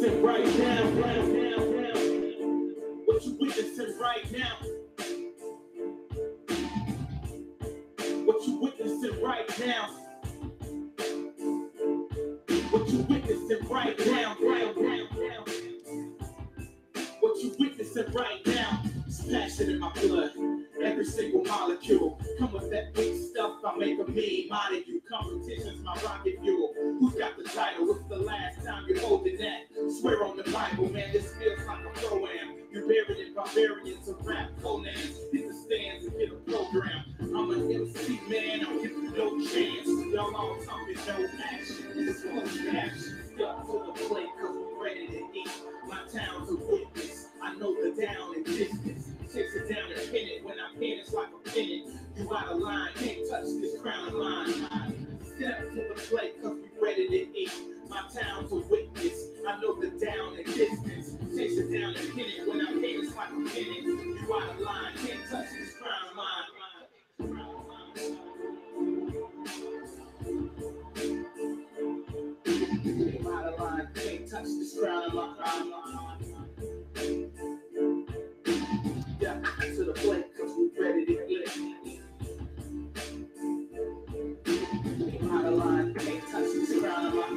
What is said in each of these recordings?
witnessing right now? What you witnessing right now? What you witnessing right now? What you witnessing right now? What you witnessing right now? It's passion in my blood. Every single molecule. Come with that big stuff, I make a meme out of you. Competition's my rocket fuel. Who's got the title? What's the last time you're holding that? Swear on the Bible, man, this feels like a pro-am. You're buried in barbarians of rap Conans. Hit the stands and get a program. I'm an MC, man, I'm giving you no chance. Y'all all talking, no action. This one's action. Stuck to the plate, cause we're ready to eat. My town's a witness. I know the down and distance. Chase it down and pin it. When I pin, it's like a pennant. You out of line, can't touch this crown of mine. Step to the plate, cause we ready to eat. My town's a witness. I know the down and distance. Chase it down and pin it. When I pin, it's like a pennant. You out of line, can't touch this crown of mine. You out of line, can't touch this crown of mine. Yeah, to the plate, cause we ready to eat. Out of line, can't touch this crown of my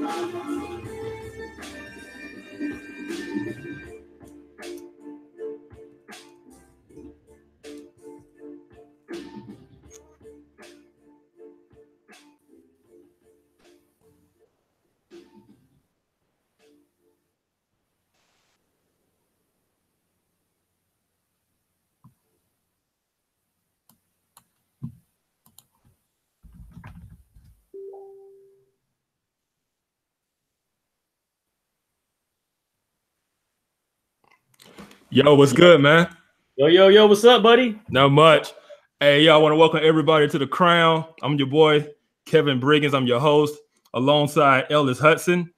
Yo, what's good, man? Yo, what's up, buddy? Not much. Hey, yo, I want to welcome everybody to The Crown. I'm your boy, Kevin Briggins. I'm your host, alongside Ellis Hudson.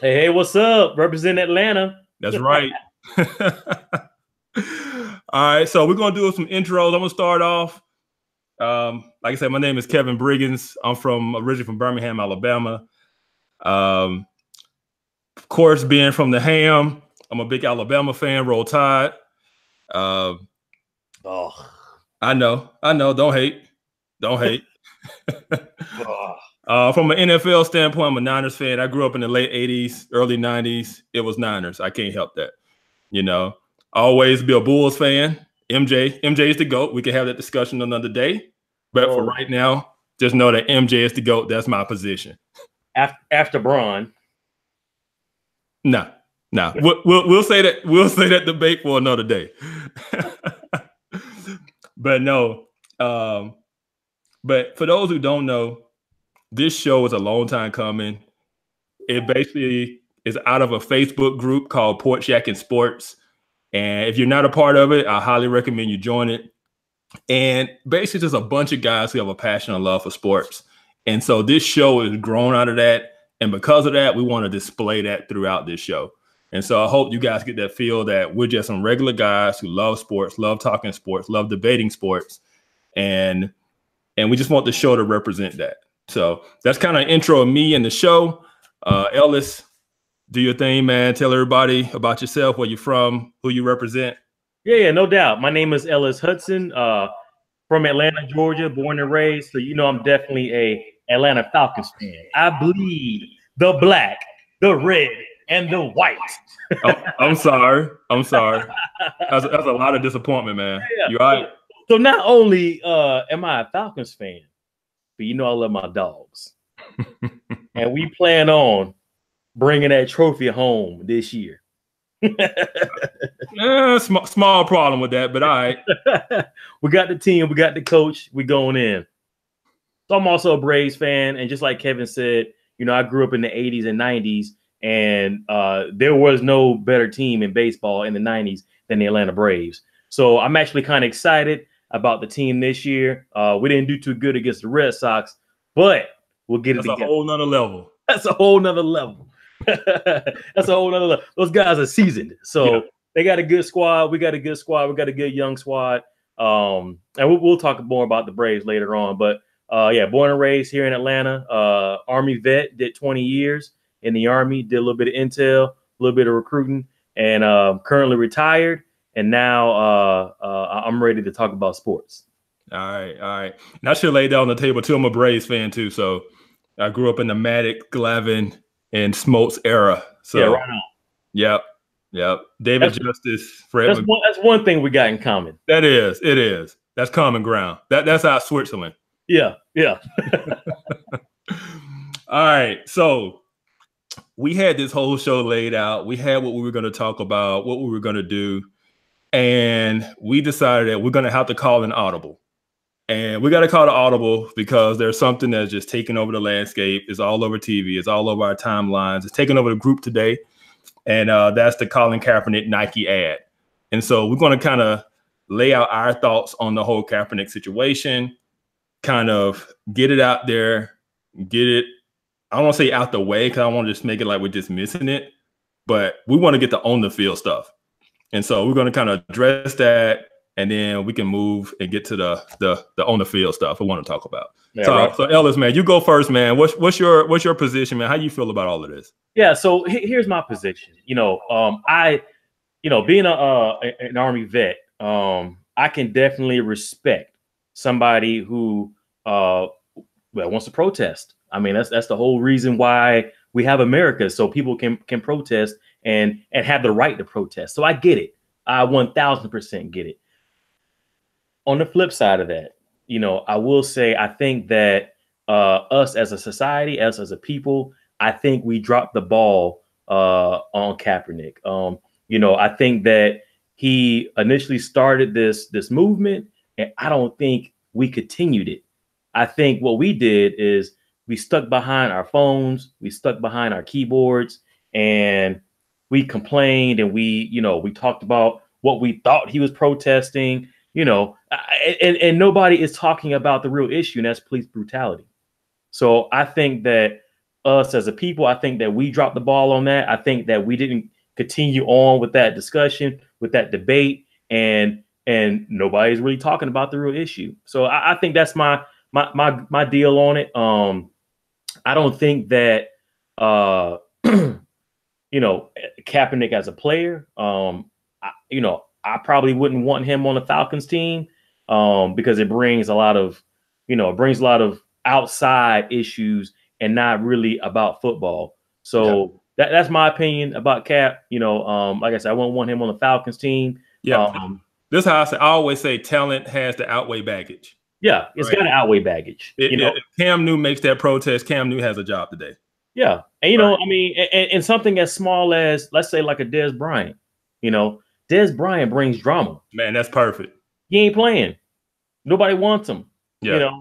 Hey, what's up? Represent Atlanta. That's right. All right, so we're going to do some intros. I'm going to start off. Like I said, my name is Kevin Briggins. I'm originally from Birmingham, Alabama. Of course, being from the Ham, I'm a big Alabama fan. Roll Tide. I know. Don't hate. From an NFL standpoint, I'm a Niners fan. I grew up in the late 80s, early 90s. It was Niners. I can't help that. You know, always be a Bulls fan. MJ is the GOAT. We can have that discussion another day. But for right now, just know that MJ is the GOAT. That's my position. After Braun. No. We'll say that. We'll say that debate for another day. But no. But for those who don't know, this show is a long time coming. It basically is out of a Facebook group called Porch, Yakkin Sports. And if you're not a part of it, I highly recommend you join it. And basically just a bunch of guys who have a passion and love for sports. And so this show is grown out of that. And because of that, we want to display that throughout this show. And so I hope you guys get that feel that we're just some regular guys who love sports, love talking sports, love debating sports. And we just want the show to represent that. So that's kind of an intro of me and the show. Ellis, do your thing, man. Tell everybody about yourself, where you're from, who you represent. Yeah, no doubt. My name is Ellis Hudson, from Atlanta, Georgia, born and raised. So, you know, I'm definitely a Atlanta Falcons fan. I bleed the black, the red, and the white. Oh, I'm sorry. That's a lot of disappointment, man. Yeah. You all right? So not only am I a Falcons fan, but you know I love my dogs. And we plan on bringing that trophy home this year. Small problem with that, but all right. We got the team, we got the coach, we going in. So I'm also a Braves fan, and just like Kevin said, you know, I grew up in the 80s and 90s, and there was no better team in baseball in the 90s than the Atlanta Braves. So I'm actually kind of excited about the team this year. We didn't do too good against the Red Sox, but we'll get it together. That's a whole nother level. That's a whole nother level. That's a whole nother level. Those guys are seasoned. So they got a good squad. We got a good squad. We got a good young squad. And we'll talk more about the Braves later on. But yeah, born and raised here in Atlanta. Army vet, did 20 years in the Army, did a little bit of intel. little bit of recruiting, and currently retired. And now I'm ready to talk about sports. All right. And I should lay down on the table too. I'm a Braves fan too, so I grew up in the Mack, Glavine, and Smoltz era. So yeah, right on. Yep. David Justice, Fred. That's one thing we got in common. It is. That's common ground. That's our Switzerland. Yeah. All right. So we had this whole show laid out. We had what we were going to talk about, what we were going to do. And we decided that we're going to have to call an audible. And we got to call the audible because there's something that's just taking over the landscape. It's all over TV. It's all over our timelines. It's taking over the group today. And that's the Colin Kaepernick Nike ad. And so we're going to kind of lay out our thoughts on the whole Kaepernick situation, kind of get it out there, get it, I don't want to say out the way because I want to just make it like we're just missing it, but we want to get the on the field stuff. And so we're going to kind of address that, and then we can move and get to the on the field stuff we want to talk about. Yeah, so Ellis, man, you go first, man. What's your position, man? How you feel about all of this? Yeah, so here's my position. I being an Army vet, I can definitely respect somebody who wants to protest. I mean, that's the whole reason why we have America, so people can protest and have the right to protest. So I get it. I 1000% get it. On the flip side of that, I will say I think that us as a society, as a people, I think we dropped the ball on Kaepernick. I think that he initially started this movement, and I don't think we continued it. I think what we did is we stuck behind our phones, we stuck behind our keyboards, and we complained, and we talked about what we thought he was protesting, and nobody is talking about the real issue, and that's police brutality. So I think that us as a people, I think that we dropped the ball on that. I think that we didn't continue on with that discussion, with that debate, and nobody's really talking about the real issue. So I think that's my deal on it. I don't think that Kaepernick as a player, I probably wouldn't want him on the Falcons team because it brings a lot of outside issues and not really about football. So that's my opinion about Cap. Like I said, I wouldn't want him on the Falcons team. Yeah. This is how I always say talent has to outweigh baggage. Yeah, it's got to outweigh baggage. If Cam Newton makes that protest, Cam Newton has a job today. Yeah. And, I mean, and something as small as, let's say, like a Dez Bryant, Dez Bryant brings drama. Man, that's perfect. He ain't playing. Nobody wants him. Yeah.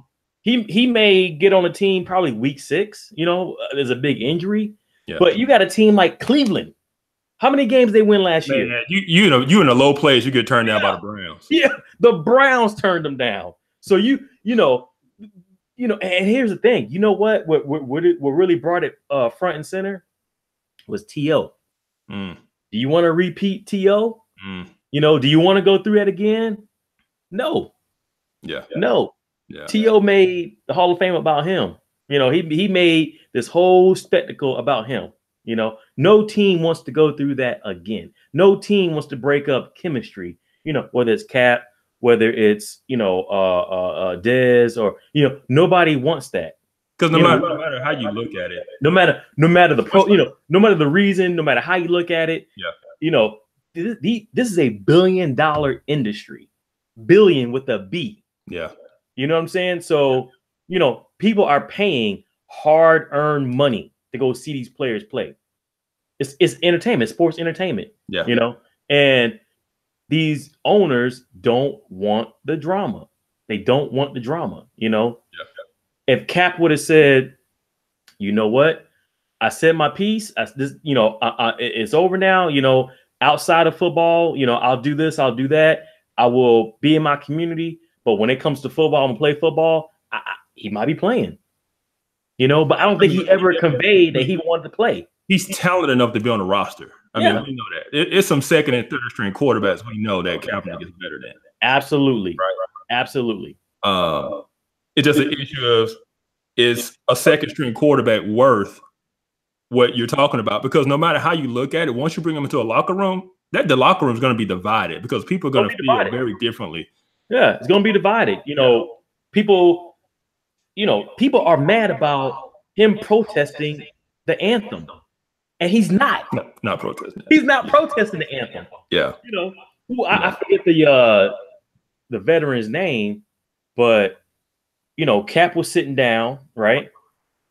He may get on a team probably week 6, there's a big injury. Yeah. But you got a team like Cleveland. How many games they win last year? You in a low place, you get turned down by the Browns. Yeah, the Browns turned them down. So and here's the thing. You know what really brought it front and center was T.O. Do you want to repeat T.O.? Do you want to go through that again? No. Yeah. No. Yeah. T.O. made the Hall of Fame about him. He made this whole spectacle about him. No team wants to go through that again. No team wants to break up chemistry, whether it's Cap, whether it's, Dez or, nobody wants that. Because no matter how you look at it, no matter the no matter the reason, no matter how you look at it, this is $1 billion industry, billion with a B. Yeah. You know what I'm saying? So, people are paying hard-earned money to go see these players play. It's entertainment, sports entertainment. Yeah. And these owners don't want the drama. They don't want the drama. Yeah. If Cap would have said, you know what, I said my piece. It's over now. Outside of football, I'll do this, I'll do that. I will be in my community. But when it comes to football and play football, he might be playing. But I don't think he ever conveyed that he wanted to play. He's talented enough to be on the roster. I mean, we know that. It's some second and third string quarterbacks we know that Kaepernick is better than. Absolutely. Right. Absolutely. It's just an issue of, is a second string quarterback worth what you're talking about, because no matter how you look at it, once you bring them into a locker room, the locker room is going to be divided because people are going to feel very differently. Yeah, it's going to be divided. People are mad about him protesting the anthem, and he's not. No, not protesting. He's not protesting the anthem. Yeah. I forget the veteran's name, but Cap was sitting down, right?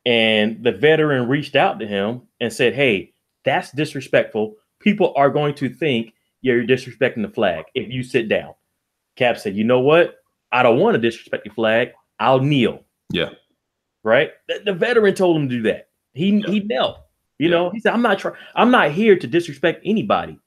And the veteran reached out to him and said, "Hey, that's disrespectful. People are going to think you're disrespecting the flag if you sit down." Cap said, "You know what? I don't want to disrespect the flag. I'll kneel." Yeah. Right? The veteran told him to do that. He knelt. He said, I'm not here to disrespect anybody.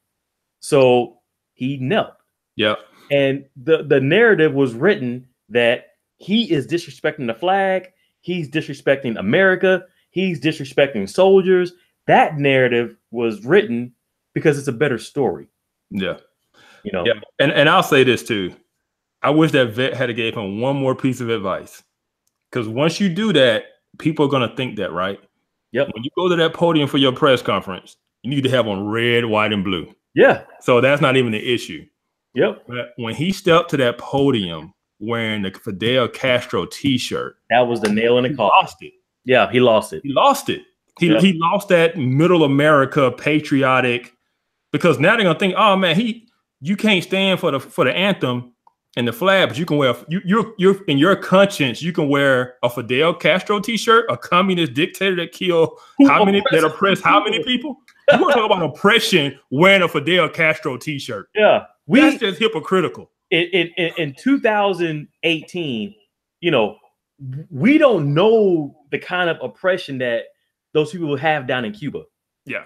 So he knelt. Yeah. And the narrative was written that he is disrespecting the flag. He's disrespecting America. He's disrespecting soldiers. That narrative was written because it's a better story. Yeah. Yeah. And I'll say this too. I wish that vet had gave him one more piece of advice. Because once you do that, people are going to think that, right? Yep. When you go to that podium for your press conference, you need to have on red, white, and blue. Yeah. So that's not even the issue. Yep. But when he stepped to that podium wearing the Fidel Castro T-shirt, that was the nail in the coffin. Lost it. Yeah, he lost it. He lost it. He lost that middle America patriotic, because now they're gonna think, oh man, you can't stand for the anthem and the flag, but you can wear you're in your conscience, you can wear a Fidel Castro T-shirt, a communist dictator that killed that oppressed how many people? You want to talk about oppression wearing a Fidel Castro T-shirt? Yeah, that's just hypocritical. In 2018, we don't know the kind of oppression that those people have down in Cuba. Yeah.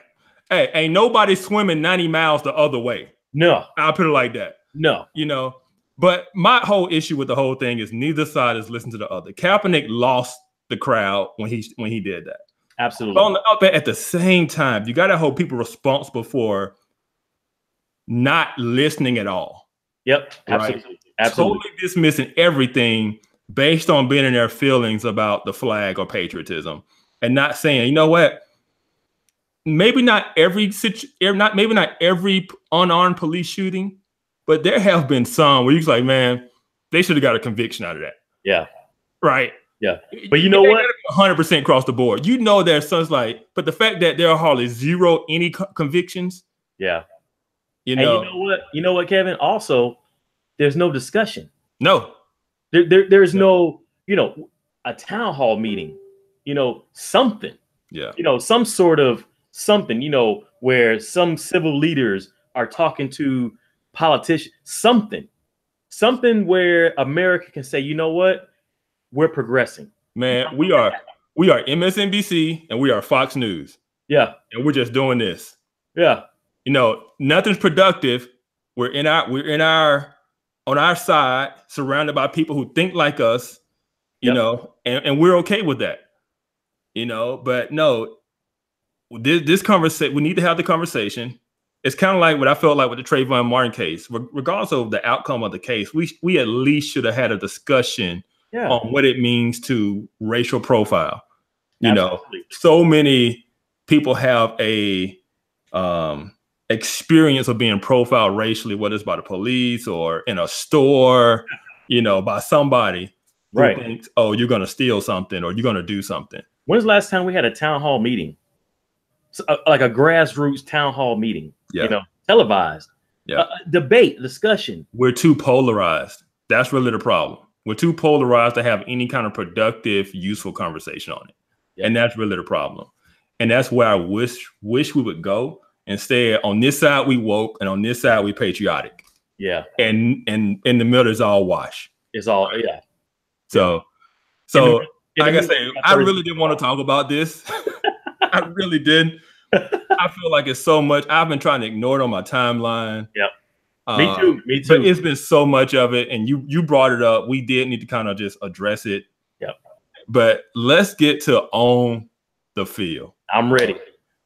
Hey, ain't nobody swimming 90 miles the other way. No. I'll put it like that. No. But my whole issue with the whole thing is neither side is listening to the other. Kaepernick lost the crowd when he did that. Absolutely. But at the same time, you got to hold people responsible for not listening at all. Yep. Absolutely. Right? Absolutely. Totally dismissing everything based on being in their feelings about the flag or patriotism, and not saying, you know what, maybe not every unarmed police shooting, but there have been some where you're like, man, they should have got a conviction out of that. Yeah. Right. Yeah. But you know what? 100% across the board. There's some but the fact that there are hardly zero any convictions. Yeah. And you know what, Kevin? Also, there's no discussion. No. There's no, a town hall meeting, something. Yeah. Some sort of something, where some civil leaders are talking to politicians, something where America can say, you know what? We're progressing. Man, we are MSNBC and we are Fox News. Yeah. And we're just doing this. Yeah. Nothing's productive. We're on our side, surrounded by people who think like us, and we're okay with that. But no, this conversation, we need to have the conversation. It's kind of like what I felt like with the Trayvon Martin case. Regardless of the outcome of the case, we at least should have had a discussion on what it means to racial profile. Absolutely. So many people have a experience of being profiled racially, whether it's by the police or in a store, by somebody who thinks, oh, you're going to steal something or you're going to do something. When's the last time we had a town hall meeting? Like a grassroots town hall meeting, televised, debate, discussion. We're too polarized. That's really the problem. We're too polarized to have any kind of productive, useful conversation on it. Yeah. And that's really the problem. And that's where I wish we would go. Instead, on this side, we woke, and on this side, we patriotic. Yeah. And in the middle is all wash. It's all, yeah. So like I say, I really didn't want to talk about this. I really didn't. I feel like it's so much. I've been trying to ignore it on my timeline. Yep. Me too. But it's been so much of it, and you brought it up. We did need to kind of just address it. Yep. But let's get to on the field. I'm ready.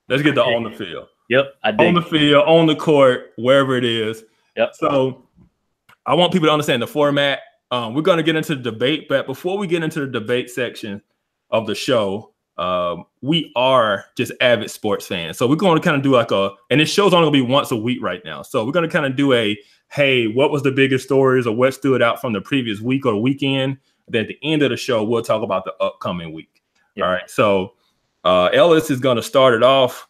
Let's get to on the field. Yep. On the field, on the court, wherever it is. Yep. So I want people to understand the format. We're going to get into the debate, but before we get into the debate section of the show, we are just avid sports fans. So we're going to kind of do like and this show's only going to be once a week right now. So we're going to kind of do hey, what was the biggest stories or what stood out from the previous week or weekend? Then at the end of the show, we'll talk about the upcoming week. Yeah. All right. So Ellis is going to start it off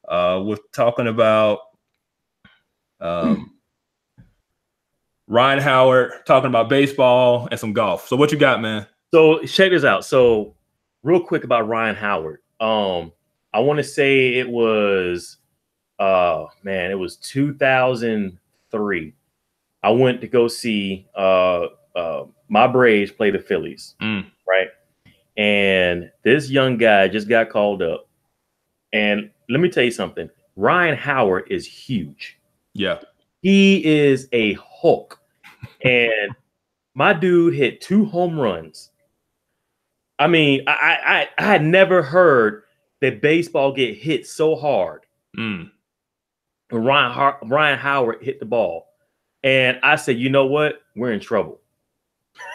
with talking about Ryan Howard, talking about baseball and some golf. So what you got, man? So check this out. So real quick about Ryan Howard. I want to say it was, it was 2003. I went to go see my Braves play the Phillies, right? And this young guy just got called up. And let me tell you something. Ryan Howard is huge. Yeah. He is a Hulk. And my dude hit 2 home runs. I mean, I had never heard that baseball get hit so hard. Ryan Howard hit the ball. And I said, you know what? We're in trouble.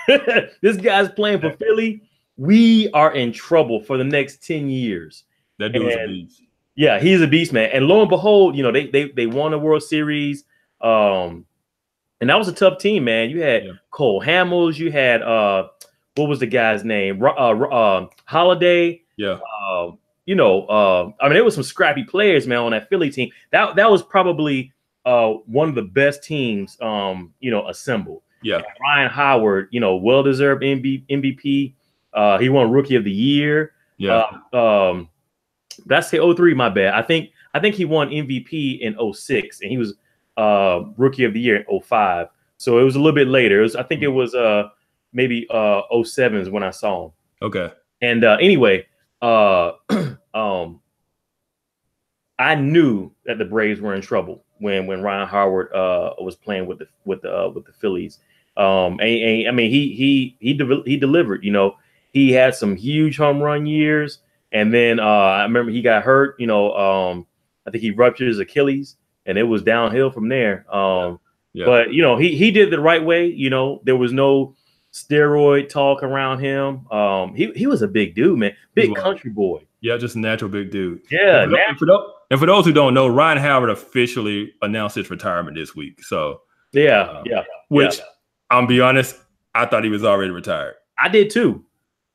This guy's playing for Philly. We are in trouble for the next 10 years. That dude's a beast. Yeah, he's a beast, man. And lo and behold, you know, they won the World Series. And that was a tough team, man. You had Cole Hamels. You had what was the guy's name? Holiday. Yeah. I mean, there was some scrappy players, man, on that Philly team. That was probably one of the best teams, assembled. Yeah. And Ryan Howard, well-deserved MVP. He won Rookie of the Year. Yeah. That's the 03, my bad. I think he won MVP in 06, and he was Rookie of the Year in 05. So it was a little bit later. I think it was maybe 07 is when I saw him. Okay. And anyway, I knew that the Braves were in trouble when Ryan Howard was playing with the Phillies. I mean, he delivered. He had some huge home run years, and then I remember he got hurt. I think he ruptured his Achilles, and it was downhill from there. But he did it the right way. There was no steroid talk around him. He was a big dude, man, big country boy. Yeah, just a natural big dude. Yeah. And for those who don't know, Ryan Howard officially announced his retirement this week. So which I'm be honest, I thought he was already retired. I did too.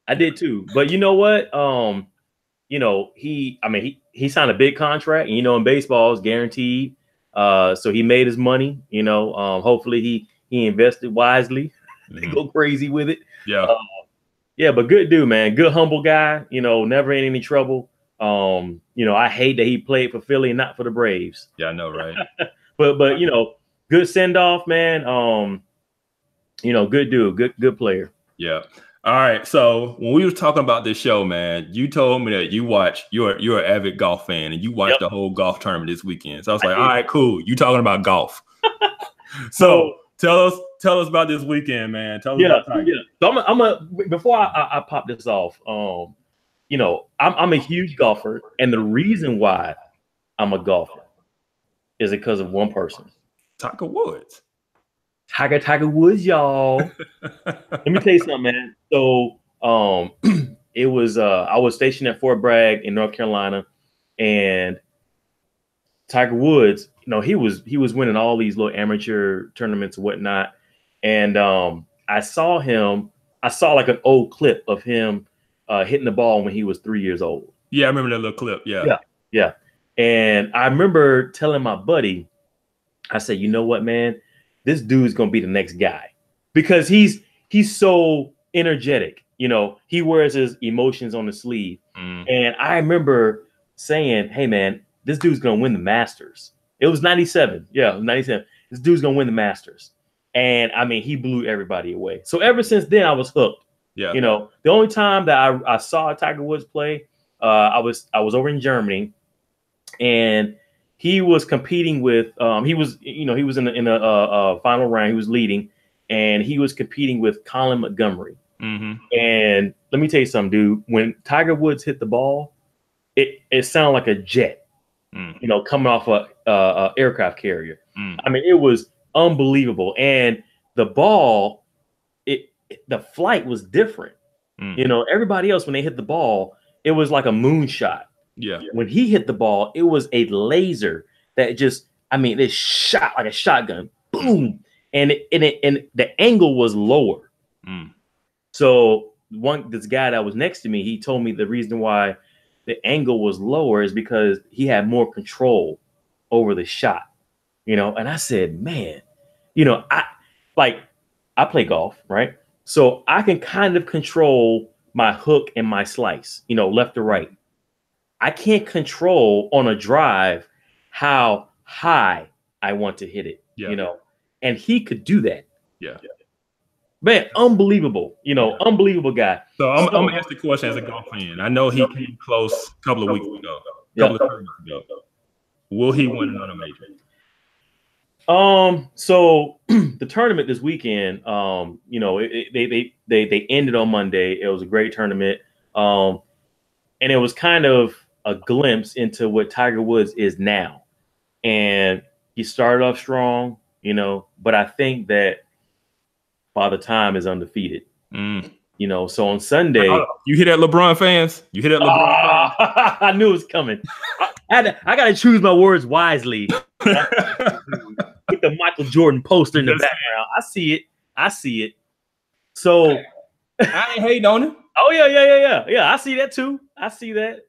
But you know what? He signed a big contract, and in baseball it's guaranteed. So he made his money. Hopefully he invested wisely. They go crazy with it. Yeah. But good dude, man. Good, humble guy. Never in any trouble. I hate that he played for Philly and not for the Braves. Yeah, I know, right? but good send off, man. Good dude, good player. Yeah. All right. So when we was talking about this show, man, you told me that you're an avid golf fan and you watched the whole golf tournament this weekend. So I was like, all right, cool. You talking about golf. So tell us about this weekend, man. Tell us about Tiger. Yeah. So I'm before I pop this off, I'm a huge golfer, and the reason why I'm a golfer is because of one person. Tiger Woods. Tiger Woods, y'all. Let me tell you something, man. So it was I was stationed at Fort Bragg in North Carolina, and Tiger Woods, he was winning all these little amateur tournaments and whatnot. And I saw like an old clip of him hitting the ball when he was 3 years old. Yeah, I remember that little clip. Yeah. And I remember telling my buddy, I said, you know what, man, this dude's gonna be the next guy, because he's so energetic. He wears his emotions on the sleeve. And I remember saying, hey, man, this dude's gonna win the Masters. It was 97. Yeah, it was 97. This dude's gonna win the Masters. And I mean, he blew everybody away. So ever since then, I was hooked. Yeah. The only time that I saw Tiger Woods play, I was over in Germany, and he was competing with he was in a final round. He was leading, and he was competing with Colin Montgomery. And let me tell you something, dude. When Tiger Woods hit the ball, it sounded like a jet, coming off a aircraft carrier. I mean, it was unbelievable. And the ball, the flight was different. Everybody else, when they hit the ball, it was like a moonshot. Yeah. When he hit the ball, it was a laser that just, I mean, it shot like a shotgun. Boom. And the angle was lower. So this guy that was next to me, he told me the reason why the angle was lower is because he had more control over the shot, and I said, man, I play golf, right? So I can kind of control my hook and my slice, left or right. I can't control on a drive how high I want to hit it, and he could do that. Yeah. Man, unbelievable, unbelievable guy. So I'm going to ask the question as a golf fan. I know he came close a couple of weeks ago, couple of tournaments ago. Will he win another major? So the tournament this weekend, they ended on Monday. It was a great tournament. And it was kind of a glimpse into what Tiger Woods is now. And he started off strong, but I think that Father Time is undefeated. So on Sunday, you hear that, LeBron fans? You hear that, LeBron fans? I knew it was coming. I got to choose my words wisely. With the Michael Jordan poster in the background, I see it. So I ain't hating on him. Oh yeah. I see that too. I see that.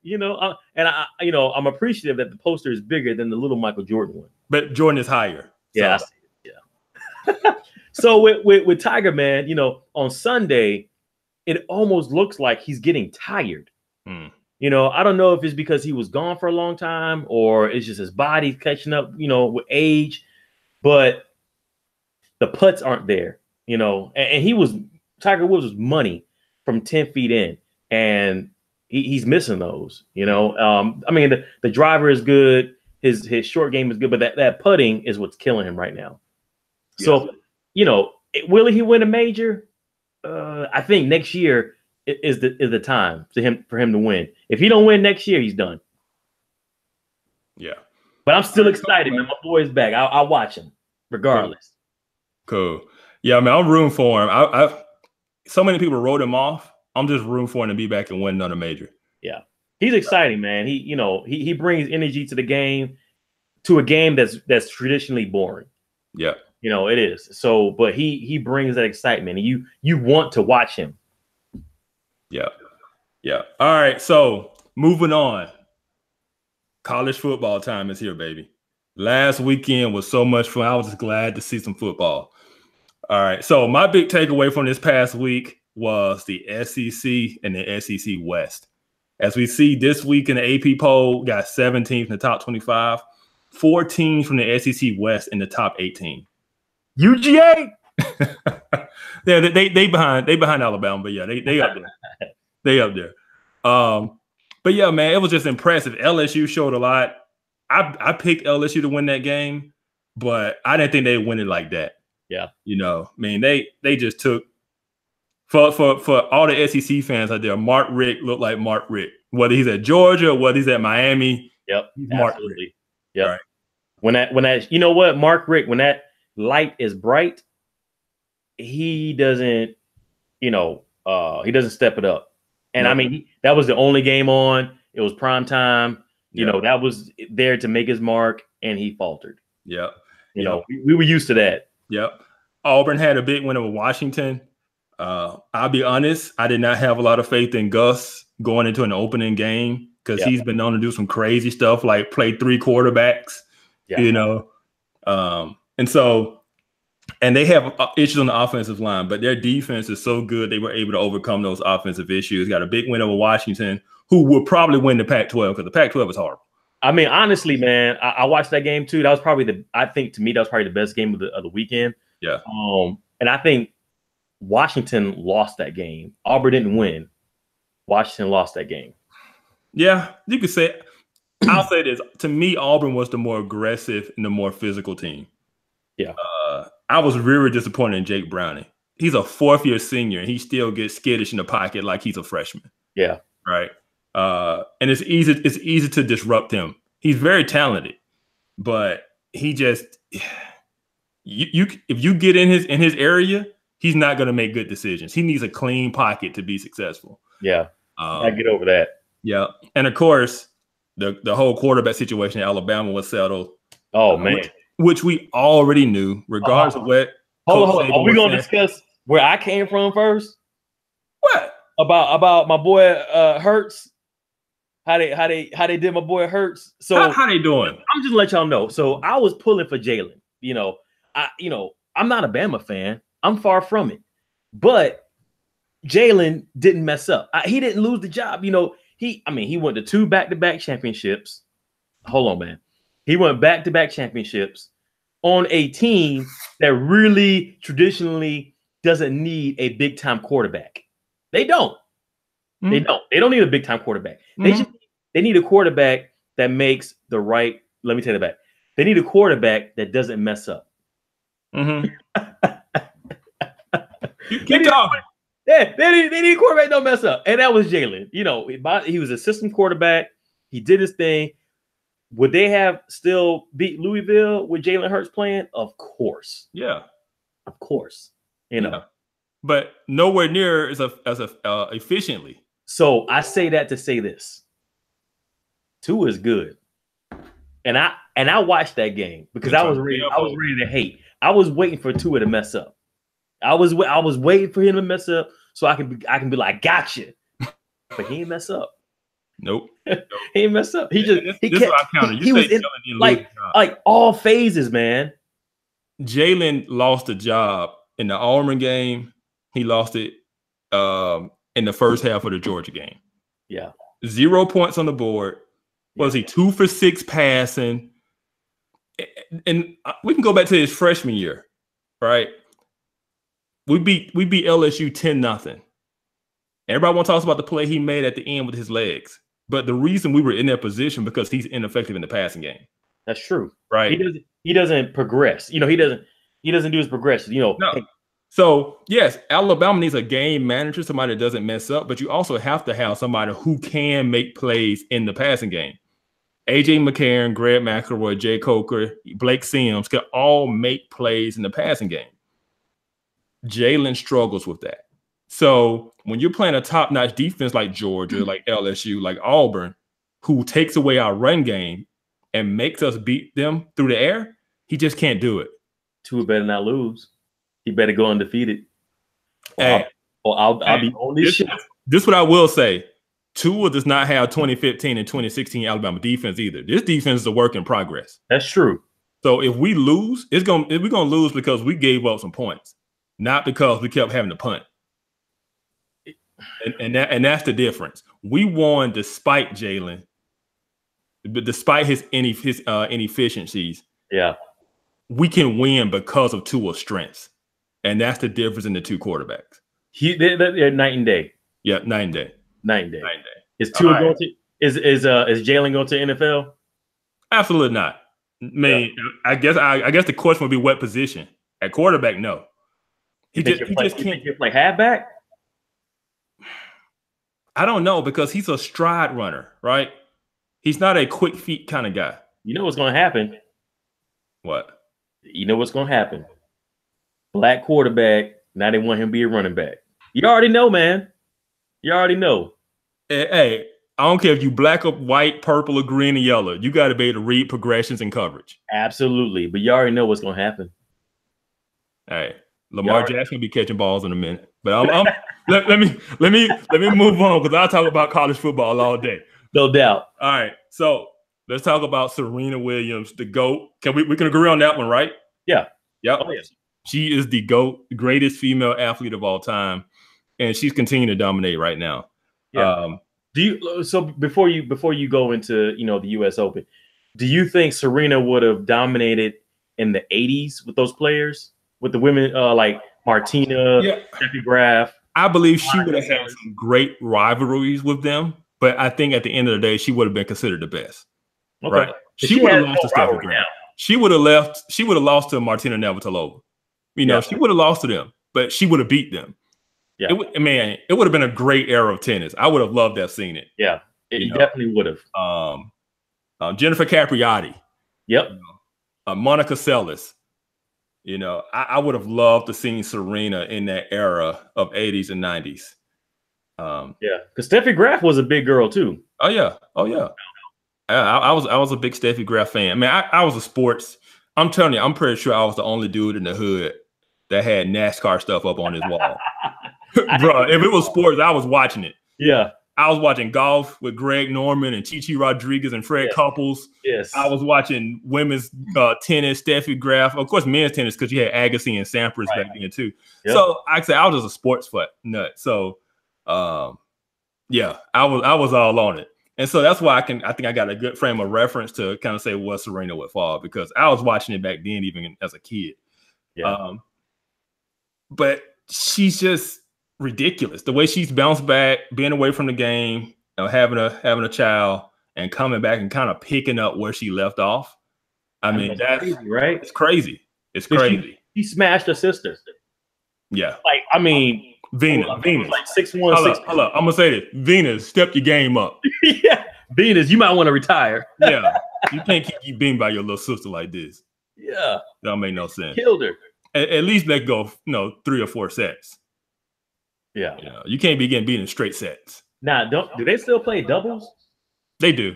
And I'm appreciative that the poster is bigger than the little Michael Jordan one. But Jordan is higher. Yeah, I see it. Yeah. So with Tiger, man, on Sunday, it almost looks like he's getting tired. I don't know if it's because he was gone for a long time or it's just his body catching up, with age, but the putts aren't there, and Tiger Woods was money from 10 feet in, and he's missing those, I mean, the driver is good. His short game is good, but that putting is what's killing him right now. Yeah. So, will he win a major? I think next year is the time for him to win. If he don't win next year, he's done. Yeah. But I'm still excited, man. My boy's back. I'll watch him regardless. Cool. Yeah, man, I'm rooting for him. So many people wrote him off. I'm just rooting for him to be back and win another major. Yeah. He's exciting, man. He brings energy to the game, to a game that's traditionally boring. Yeah. It is. So, but he brings that excitement, and you want to watch him. Yeah. Yeah. All right. So moving on. College football time is here, baby. Last weekend was so much fun. I was just glad to see some football. All right. So my big takeaway from this past week was the SEC and the SEC West. As we see this week in the AP poll, got 17 in the top 25, 14 from the SEC West in the top 18. UGA. Yeah, they behind Alabama, but yeah, they up there. They up there. But yeah, man, it was just impressive. LSU showed a lot. I picked LSU to win that game, but I didn't think they'd win it like that. Yeah. I mean, they just took for all the SEC fans out there, Mark Richt looked like Mark Richt. Whether he's at Georgia or whether he's at Miami. Yep. Mark Absolutely. Richt. Yep. Right. When that you know what, Mark Richt, when that light is bright, he doesn't, he doesn't step it up. And no. I mean, that was the only game on. It was prime time. That was there to make his mark, and he faltered. Yeah. We were used to that. Yep. Auburn had a big win over Washington. I'll be honest, I did not have a lot of faith in Gus going into an opening game because he's been known to do some crazy stuff like play 3 quarterbacks, and they have issues on the offensive line, but their defense is so good they were able to overcome those offensive issues. Got a big win over Washington, who will probably win the Pac-12 because the Pac-12 is horrible. I mean, honestly, man, I watched that game too. That was probably the best game of the weekend. Yeah. And I think Washington lost that game. Auburn didn't win. Washington lost that game. Yeah, you could say. I'll say this. To me, Auburn was the more aggressive and the more physical team. Yeah. I was really disappointed in Jake Browning. He's a 4th-year senior, and he still gets skittish in the pocket like he's a freshman. Yeah. Right. And it's easy to disrupt him. He's very talented, but he just if you get in his area, he's not going to make good decisions. He needs a clean pocket to be successful. Yeah. I get over that. Yeah. And of course, the whole quarterback situation in Alabama was settled. Oh man. Which we already knew, regardless of what. Hold on. Are we gonna discuss where I came from first? What? About my boy Hurts? How they did my boy Hurts. So how they doing? I'm just let y'all know. So I was pulling for Jalen. I'm not a Bama fan. I'm far from it. But Jalen didn't mess up. He didn't lose the job. He went to 2 back-to-back championships. Hold on, man. He went back-to-back championships on a team that really traditionally doesn't need a big-time quarterback. They don't. Mm-hmm. They don't. They don't need a big-time quarterback. Mm-hmm. They need a quarterback that makes the right. Let me take it back. They need a quarterback that doesn't mess up. Mm-hmm. Keep talking. Yeah, they need a quarterback that don't mess up, and that was Jalen. He was a system quarterback. He did his thing. Would they have still beat Louisville with Jalen Hurts playing? Of course. Yeah, of course. Yeah. But nowhere near as efficiently. So I say that to say this: Tua is good, and I watched that game because I was ready to hate. I was waiting for Tua to mess up. I was waiting for him to mess up so I can be like, gotcha. But he ain't mess up. Nope. He ain't mess up. He was in like all phases, man. Jalen lost a job in the Auburn game. He lost it in the first half of the Georgia game. Yeah. 0 points on the board. Was he 2 for 6 passing? And we can go back to his freshman year, right? We beat LSU 10-0. Everybody want to talk about the play he made at the end with his legs. But the reason we were in that position because he's ineffective in the passing game. That's true. Right. He doesn't progress. He doesn't do his progression. No. So yes, Alabama needs a game manager, somebody that doesn't mess up, but you also have to have somebody who can make plays in the passing game. AJ McCarron, Greg McElroy, Jay Coker, Blake Sims can all make plays in the passing game. Jalen struggles with that. So when you're playing a top-notch defense like Georgia, like LSU, like Auburn, who takes away our run game and makes us beat them through the air, he just can't do it. Tua better not lose. He better go undefeated. I'll be on this shit. This is what I will say. Tua does not have 2015 and 2016 Alabama defense either. This defense is a work in progress. That's true. So if we lose, we're gonna lose because we gave up some points, not because we kept having to punt. And that's the difference. We won despite Jalen, but despite his inefficiencies. Yeah, we can win because of Tua's strengths, and that's the difference in the two quarterbacks. They're night and day. Yeah, night and day. Night and day. Is Tua going to? Is Jalen going to NFL? Absolutely not. I mean, I guess the question would be what position. At quarterback, no. He just can't play halfback. I don't know because he's a stride runner, right? He's not a quick feet kind of guy. You know what's going to happen? What? You know what's going to happen? Black quarterback. Now they want him to be a running back. You already know, man. You already know. Hey, I don't care if you black or white, purple or green or yellow. You got to be able to read progressions and coverage. Absolutely, but you already know what's going to happen. Hey, Lamar Jackson will be catching balls in a minute, but let me move on because I'll talk about college football all day. No doubt. All right, so let's talk about Serena Williams, the GOAT. We can agree on that one, right? Yeah. Yep. Oh, yes. She is the GOAT, the greatest female athlete of all time, and she's continuing to dominate right now. Yeah. Before you go into the U.S. Open, do you think Serena would have dominated in the 80s with those players, with the women like Martina, Steffi Graf? I believe she would have had some great rivalries with them, but I think at the end of the day, she would have been considered the best. Okay. Right? She would have lost to Steffi Graf. She would have lost to Martina Navratilova. She would have lost to them, but she would have beat them. Yeah, it would have been a great era of tennis. I would have loved to have seen it. Yeah, it definitely would have. Jennifer Capriati. Yep. Monica Seles. I would have loved to see Serena in that era of 80s and 90s. Yeah, because Steffi Graf was a big girl too. Oh yeah. I was a big Steffi Graf fan. I mean, I was a sports. I'm telling you, I'm pretty sure I was the only dude in the hood that had NASCAR stuff up on his wall. Bro, if it was sports, I was watching it. Yeah. I was watching golf with Greg Norman and Chichi Rodriguez and Fred Couples. Yes. I was watching women's tennis, Steffi Graf. Of course, men's tennis because you had Agassi and Sampras back then too. Yep. So I say I was just a sports nut. So yeah, I was all on it. And so that's why I think I got a good frame of reference to kind of say what Serena would fall, because I was watching it back then, even as a kid. Yeah. But she's just ridiculous. The way she's bounced back, being away from the game, you know, having a child and coming back and kind of picking up where she left off. I mean, that's crazy, right? It's crazy. It's crazy. She smashed her sister. Yeah. Like, I mean, Venus. Like 6'1". Hold up. I'm gonna say this. Venus, step your game up. Yeah. Venus, you might want to retire. Yeah. You can't keep being by your little sister like this. Yeah. That don't make no sense. Killed her. At least let go, 3 or 4 sets. Yeah. You can't be getting beat in straight sets. Now, do they still play doubles? They do.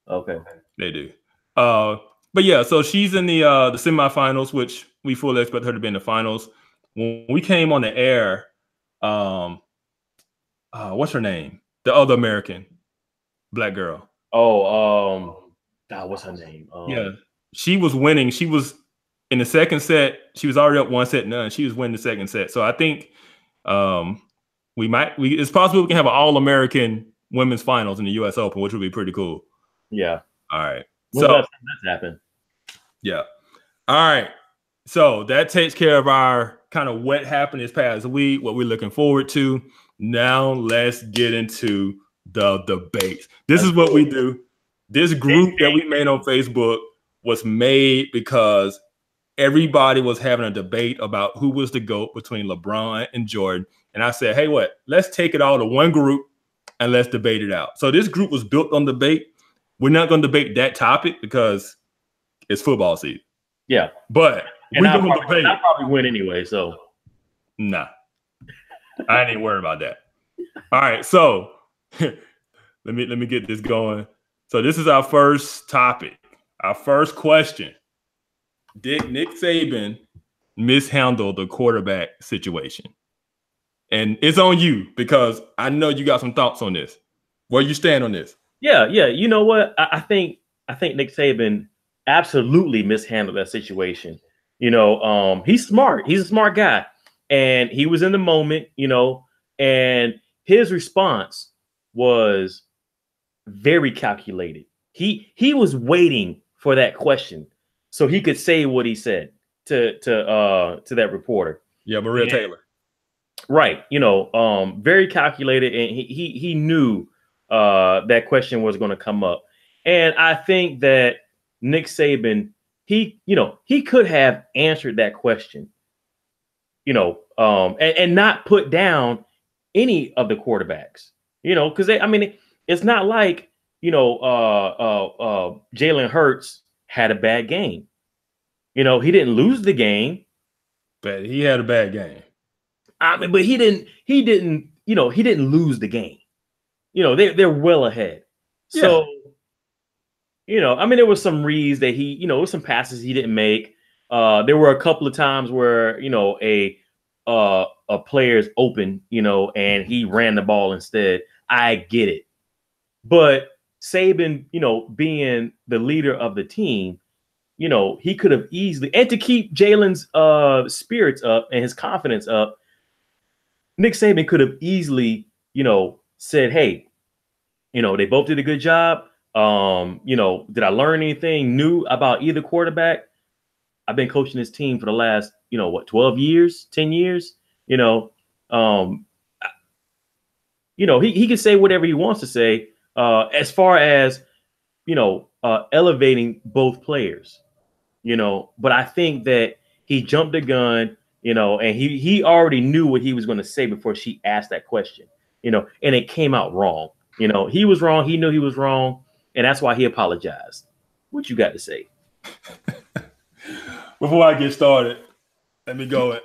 Okay. They do. But yeah, so she's in the semifinals, which we fully expect her to be in the finals. When we came on the air, what's her name? The other American black girl. Oh, God, what's her name? Yeah, she was winning. She was in the second set. She was already up 1-0. She was winning the second set. So I think it's possible we can have an All-American women's finals in the U.S. Open, which would be pretty cool. Yeah. All right. When so that's happened. Yeah. All right. So that takes care of our kind of what happened this past week, what we're looking forward to. Now let's get into the debates. This is what we do. This group that we made on Facebook was made because everybody was having a debate about who was the GOAT between LeBron and Jordan. And I said, hey, let's take it all to one group and let's debate it out. So this group was built on debate. We're not going to debate that topic because it's football season. Yeah. But we're going to debate. I'll probably win anyway, so. Nah. I ain't even worried about that. All right, so let me get this going. So this is our first topic. Our first question. Did Nick Saban mishandle the quarterback situation? And it's on you because I know you got some thoughts on this. Where you stand on this? Yeah. You know what? I think Nick Saban absolutely mishandled that situation. He's smart. He's a smart guy. And he was in the moment, and his response was very calculated. He was waiting for that question so he could say what he said to that reporter. Yeah, Maria Taylor. Right. Very calculated, and he knew that question was going to come up. And I think that Nick Saban, he could have answered that question, and not put down any of the quarterbacks, because it's not like, Jalen Hurts had a bad game. He didn't lose the game. But he had a bad game. But he didn't lose the game. They're well ahead. Yeah. So, there was some reads that there was some passes he didn't make. There were a couple of times where, a player's open, and he ran the ball instead. I get it. But Saban, being the leader of the team, he could have easily, and to keep Jalen's spirits up and his confidence up, Nick Saban could have easily, said, hey, they both did a good job. Did I learn anything new about either quarterback? I've been coaching this team for the last, 12 years, 10 years, he can say whatever he wants to say, as far as, elevating both players, but I think that he jumped the gun, and he already knew what he was going to say before she asked that question, and it came out wrong. He was wrong. He knew he was wrong. And that's why he apologized. What you got to say? Before I get started, let me go.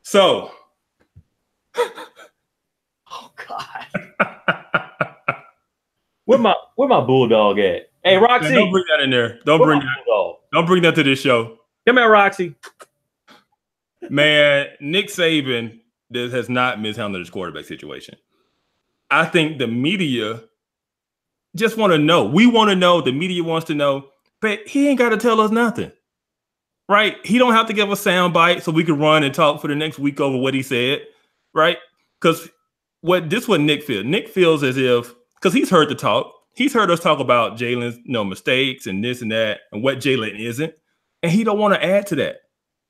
So, Where my bulldog at? Hey, Roxy. Don't bring that in there. Don't bring that to this show. Come here, Roxy. Man, Nick Saban has not mishandled his quarterback situation. I think the media just want to know. We want to know. The media wants to know. But he ain't got to tell us nothing. Right? He don't have to give a sound bite so we can run and talk for the next week over what he said. Right? Because what Nick feels. Nick feels as if, because he's heard the talk. He's heard us talk about Jalen's mistakes and this and that and what Jalen isn't. And he don't want to add to that.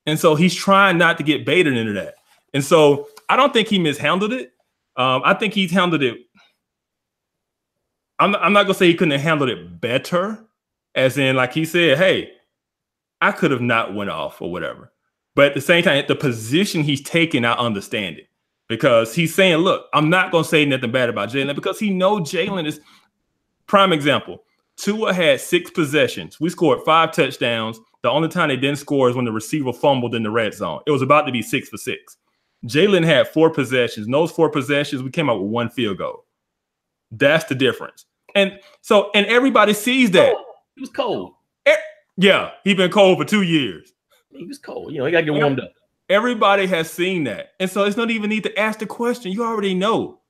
And so he's trying not to get baited into that. And so I don't think he mishandled it. I think he's handled it. I'm not going to say he couldn't have handled it better, as in, like he said, hey, I could have not went off or whatever. But at the same time, the position he's taking, I understand it. Because he's saying, look, I'm not going to say nothing bad about Jalen because he knows Jalen is prime example. Tua had 6 possessions. We scored 5 touchdowns. The only time they didn't score is when the receiver fumbled in the red zone. It was about to be 6 for 6. Jalen had 4 possessions. In those 4 possessions, we came out with 1 field goal. That's the difference. And everybody sees that. He was cold. Yeah, he's been cold for 2 years. He was cold. He got to get warmed up. Everybody has seen that. And so it's not even need to ask the question. You already know.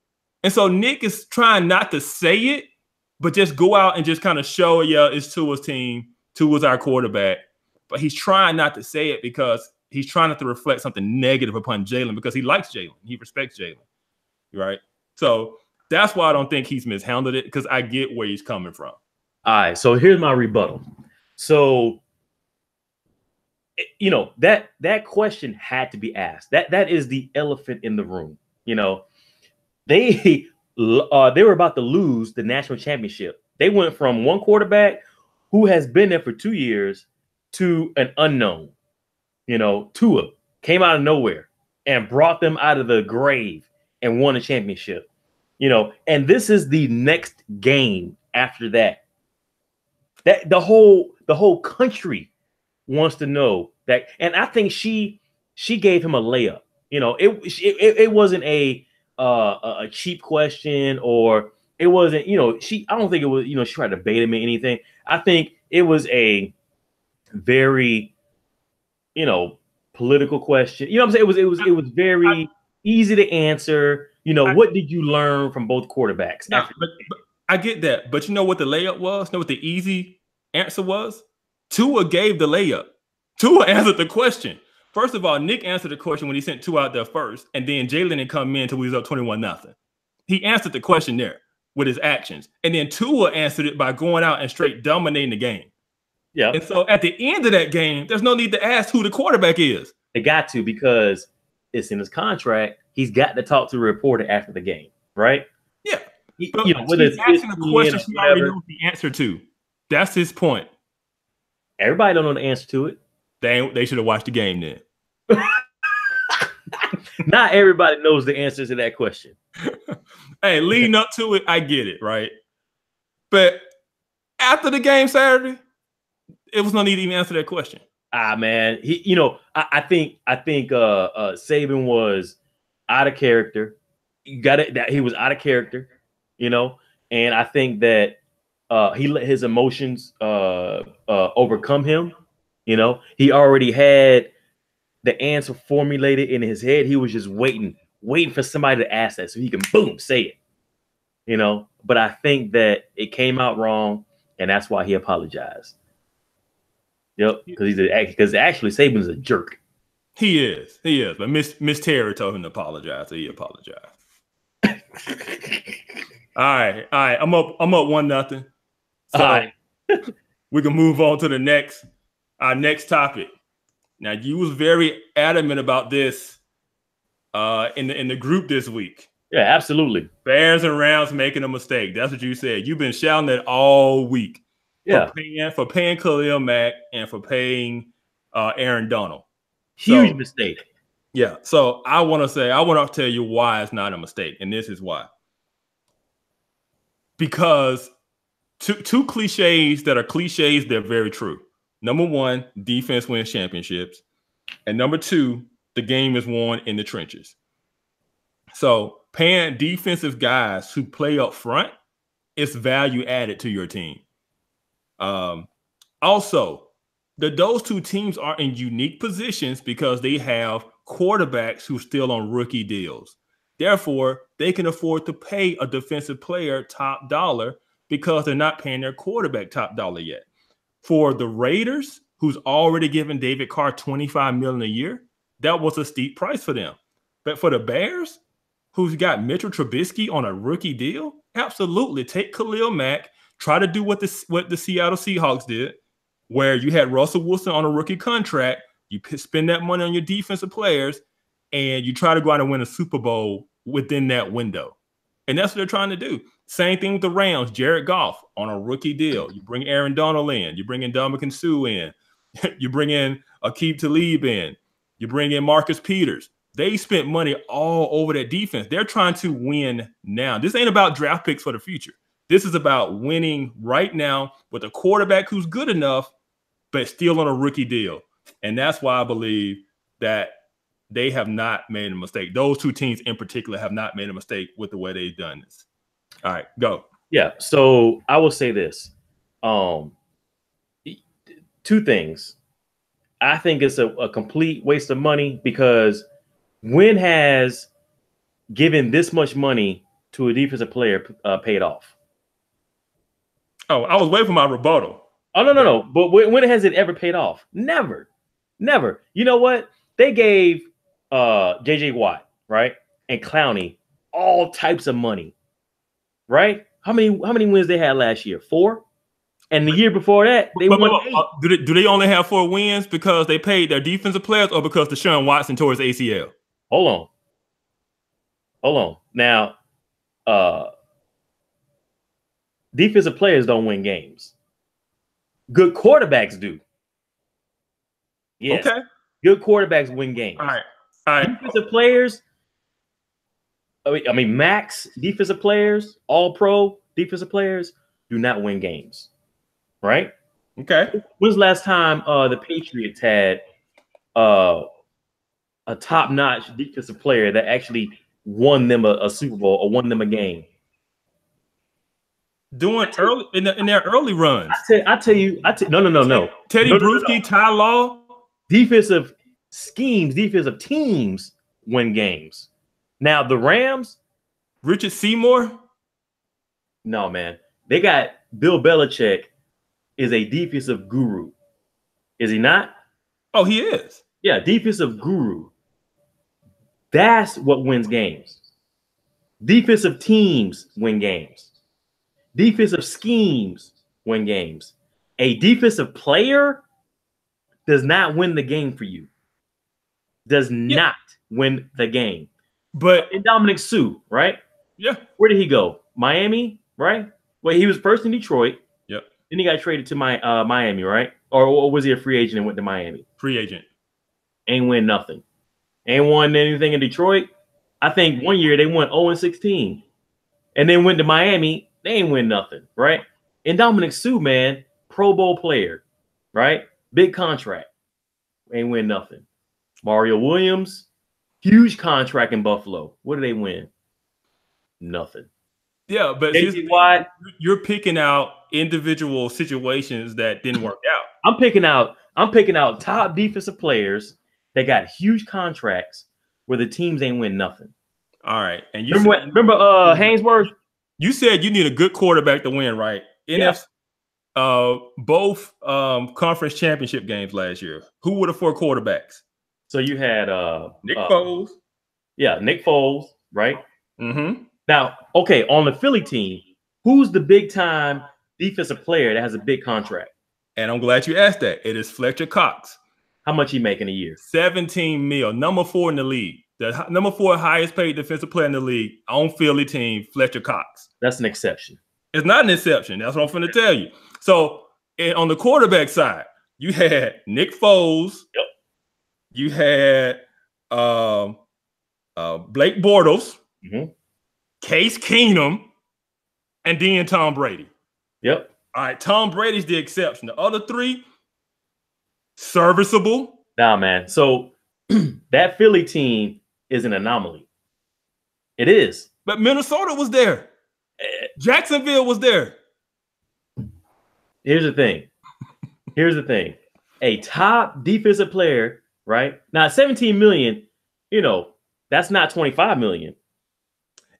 And so Nick is trying not to say it, but just go out and just kind of show, it's Tua's team. Tua's our quarterback. But he's trying not to say it because he's trying not to reflect something negative upon Jalen because he likes Jalen. He respects Jalen. Right? So that's why I don't think he's mishandled it, because I get where he's coming from. All right. So here's my rebuttal. So, that question had to be asked. That is the elephant in the room. They were about to lose the national championship. They went from one quarterback who has been there for 2 years to an unknown. Tua came out of nowhere and brought them out of the grave and won a championship. And this is the next game after that. That the whole country wants to know that, and I think she gave him a layup. It wasn't a cheap question, or it wasn't. I don't think it was. She tried to bait him in anything. I think it was a very, political question. You know what I'm saying? It was very easy to answer. What did you learn from both quarterbacks? But I get that. But you know what the layup was? You know what the easy answer was? Tua gave the layup. Tua answered the question. First of all, Nick answered the question when he sent Tua out there first, and then Jalen didn't come in until we was up 21-0. He answered the question there with his actions. And then Tua answered it by going out and straight dominating the game. Yeah. And so at the end of that game, there's no need to ask who the quarterback is. They got to, because it's in his contract. He's got to talk to a reporter after the game, right? Yeah. Whether it's asking a question he already knows the answer to. That's his point. Everybody don't know the answer to it. They should have watched the game then. Not everybody knows the answer to that question. Hey, leading up to it, I get it, right? But after the game Saturday, it was no need to even answer that question. Man, I think Saban was out of character. You got it. That he was out of character, and I think that he let his emotions overcome him. He already had the answer formulated in his head. He was just waiting for somebody to ask that so he can boom say it. But I think that it came out wrong, and that's why he apologized. Yep, because actually Saban's a jerk. He is. But Miss Terry told him to apologize, so he apologized. All right. I'm up 1-0. So all right. We can move on to our next topic. Now, you was very adamant about this in the group this week. Yeah, absolutely. Bears and Rams making a mistake. That's what you said. You've been shouting that all week. Yeah, for paying Khalil Mack and for paying Aaron Donald. Huge mistake. Yeah. So I want to tell you why it's not a mistake, and this is why. Because two cliches that are cliches, they're very true. Number one, defense wins championships, and number two, the game is won in the trenches. So paying defensive guys who play up front it's value added to your team. Also, those two teams are in unique positions because they have quarterbacks who are still on rookie deals. Therefore, they can afford to pay a defensive player top dollar because they're not paying their quarterback top dollar yet. For the Raiders, who's already given David Carr $25 million a year, that was a steep price for them. But for the Bears, who's got Mitchell Trubisky on a rookie deal, absolutely take Khalil Mack, try to do what the Seattle Seahawks did, where you had Russell Wilson on a rookie contract, you spend that money on your defensive players, and you try to go out and win a Super Bowl within that window. And that's what they're trying to do. Same thing with the Rams. Jared Goff on a rookie deal. You bring Aaron Donald in. You bring in Ndamukong Suh in. You bring in Aqib Talib in. You bring in Marcus Peters. They spent money all over that defense. They're trying to win now. This ain't about draft picks for the future. This is about winning right now with a quarterback who's good enough, but still on a rookie deal. And that's why I believe that they have not made a mistake. Those two teams in particular have not made a mistake with the way they've done this. All right, go. Yeah, so I will say this. Two things. I think it's a complete waste of money because when has giving this much money to a defensive player paid off? Oh, I was waiting for my rebuttal. Oh, no. But when has it ever paid off? Never. You know what? They gave J.J. Watt, right, and Clowney all types of money, right? How many wins they had last year? 4? And the year before that, they won 8. Do they only have 4 wins because they paid their defensive players or because Deshaun Watson tore his ACL? Hold on. Now, defensive players don't win games. Good quarterbacks do. Yes. Okay. Good quarterbacks win games. All right. Defensive players, I mean, max defensive players, all-pro defensive players do not win games. Right? Okay. When's the last time the Patriots had a top-notch defensive player that actually won them a Super Bowl or won them a game? Doing early in their early runs. I tell you. No. Teddy Bruschi, Ty Law. Defensive schemes, defensive teams win games. Now the Rams, Richard Seymour. No, man. They got Bill Belichick is a defensive guru. Is he not? Oh, he is. Yeah, defensive guru. That's what wins games. Defensive teams win games. Defensive schemes win games. A defensive player does not win the game for you. Does not win the game. But Ndamukong Suh, right? Yeah. Where did he go? Miami, right? Well, he was first in Detroit. Yep. Then he got traded to Miami, right? Or was he a free agent and went to Miami? Free agent. Ain't win nothing. Ain't won anything in Detroit. I think one year they won 0-16. And then went to Miami. They ain't win nothing, right? And Ndamukong Suh, man, Pro Bowl player, right? Big contract. Ain't win nothing. Mario Williams, huge contract in Buffalo. What do they win? Nothing. Yeah, but you're picking out individual situations that didn't work out. I'm picking out top defensive players that got huge contracts where the teams ain't win nothing. All right. And you remember Hainsworth? You said you need a good quarterback to win, right? Yeah. Both conference championship games last year. Who were the 4 quarterbacks? So you had Nick Foles. Yeah, Nick Foles, right? Mm-hmm. Now, okay, on the Philly team, who's the big time defensive player that has a big contract? And I'm glad you asked that. It is Fletcher Cox. How much he making a year? $17 million, number 4 in the league. The number 4 highest paid defensive player in the league on Philly team, Fletcher Cox. That's an exception. It's not an exception. That's what I'm going to tell you. So on the quarterback side, you had Nick Foles. Yep. You had Blake Bortles, Case Keenum, and then Tom Brady. Yep. All right, Tom Brady's the exception. The other 3, serviceable. Nah, man. So that Philly team is an anomaly. It is. But Minnesota was there. Jacksonville was there. Here's the thing. A top defensive player, right? Now, 17 million, that's not 25 million.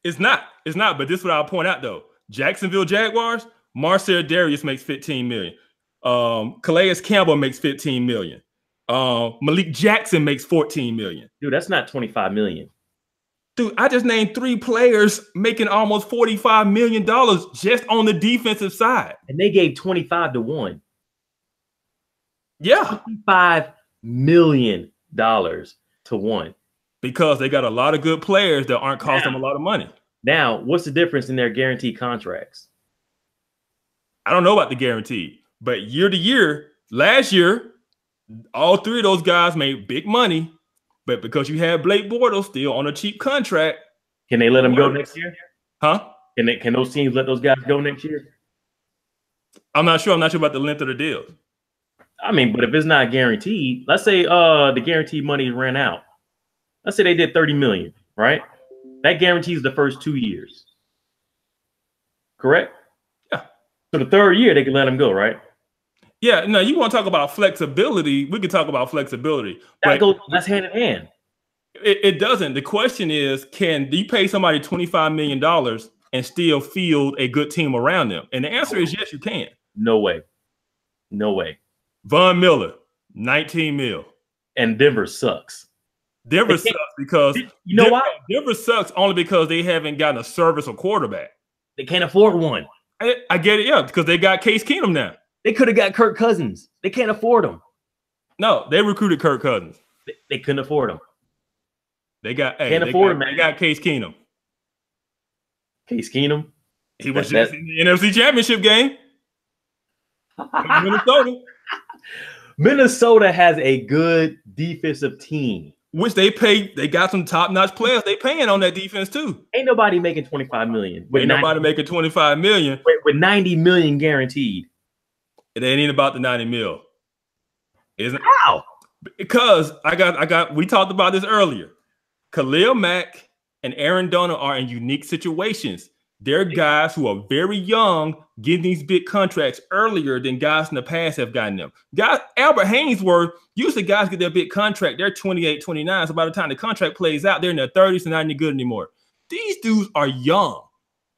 It's not. But this is what I'll point out, though. Jacksonville Jaguars, Marcel Darius makes 15 million. Calais Campbell makes 15 million. Malik Jackson makes 14 million. Dude, that's not 25 million. Dude, I just named 3 players making almost $45 million just on the defensive side. And they gave 25 to 1. Yeah. $25 million to 1. Because they got a lot of good players that aren't costing them a lot of money. Now, what's the difference in their guaranteed contracts? I don't know about the guarantee, but year to year, last year, all 3 of those guys made big money. But because you had Blake Bortles still on a cheap contract, can they let him go next year? Huh? Can those teams let those guys go next year? I'm not sure. I'm not sure about the length of the deal. I mean, but if it's not guaranteed, let's say the guaranteed money ran out. Let's say they did 30 million, right? That guarantees the first 2 years. Correct? Yeah. So the third year they can let them go, right? Yeah, no, you want to talk about flexibility? We could talk about flexibility. That's hand in hand. It doesn't. The question is, can you pay somebody $25 million and still field a good team around them? And the answer is yes, you can. No way. No way. Von Miller, 19 mil. And Denver sucks. Denver sucks because you know why? Denver sucks only because they haven't gotten a serviceable quarterback. They can't afford one. I get it, yeah, because they got Case Keenum now. They could have got Kirk Cousins. They can't afford him. No, they recruited Kirk Cousins. They couldn't afford him. They got Can't afford him, man. They got Case Keenum. Case Keenum. He was just in the NFC Championship game. Minnesota. Minnesota has a good defensive team. Which they pay. They got some top-notch players they paying on that defense too. Ain't nobody making 25 million. Ain't nobody making 25 million. With 90 million guaranteed. It ain't even about the 90 mil. Isn't How? Because we talked about this earlier. Khalil Mack and Aaron Donald are in unique situations. They're guys who are very young, getting these big contracts earlier than guys in the past have gotten them. Guys, Albert Haynesworth, usually guys get their big contract, they're 28, 29. So by the time the contract plays out, they're in their 30s and not any good anymore. These dudes are young.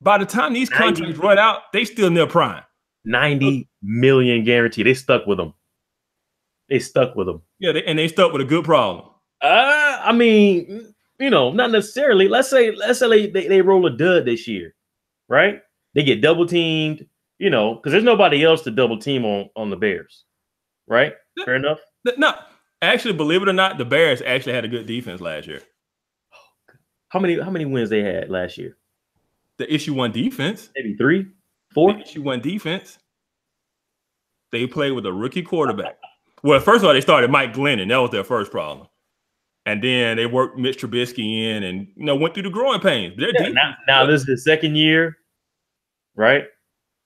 By the time these contracts run out, they still in their prime. 90 million guarantee. They stuck with them. They stuck with them. Yeah, they stuck with a good problem. I mean, not necessarily. Let's say they roll a dud this year, right? They get double teamed, because there's nobody else to double team on the Bears, right? Fair enough. No, actually, believe it or not, the Bears actually had a good defense last year. How many wins they had last year? The issue one defense, maybe 3, 4. The issue one defense. They played with a rookie quarterback. Well, first of all, they started Mike Glennon. That was their first problem. And then they worked Mitch Trubisky in and, went through the growing pains. Now this is the second year, right?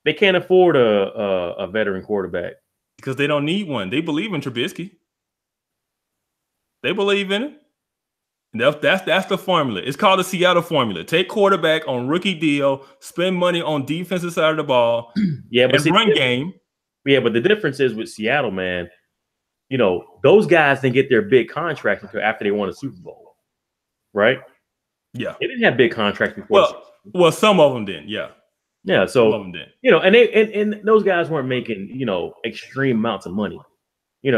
They can't afford a veteran quarterback. Because they don't need one. They believe in Trubisky. They believe in it. And that's the formula. It's called the Seattle formula. Take quarterback on rookie deal, spend money on defensive side of the ball, but run game. Yeah, but the difference is with Seattle, man, those guys didn't get their big contracts until after they won a Super Bowl, right? Yeah. They didn't have big contracts before. Well, some of them didn't, yeah. Yeah, so some of them did. And those guys weren't making, extreme amounts of money. They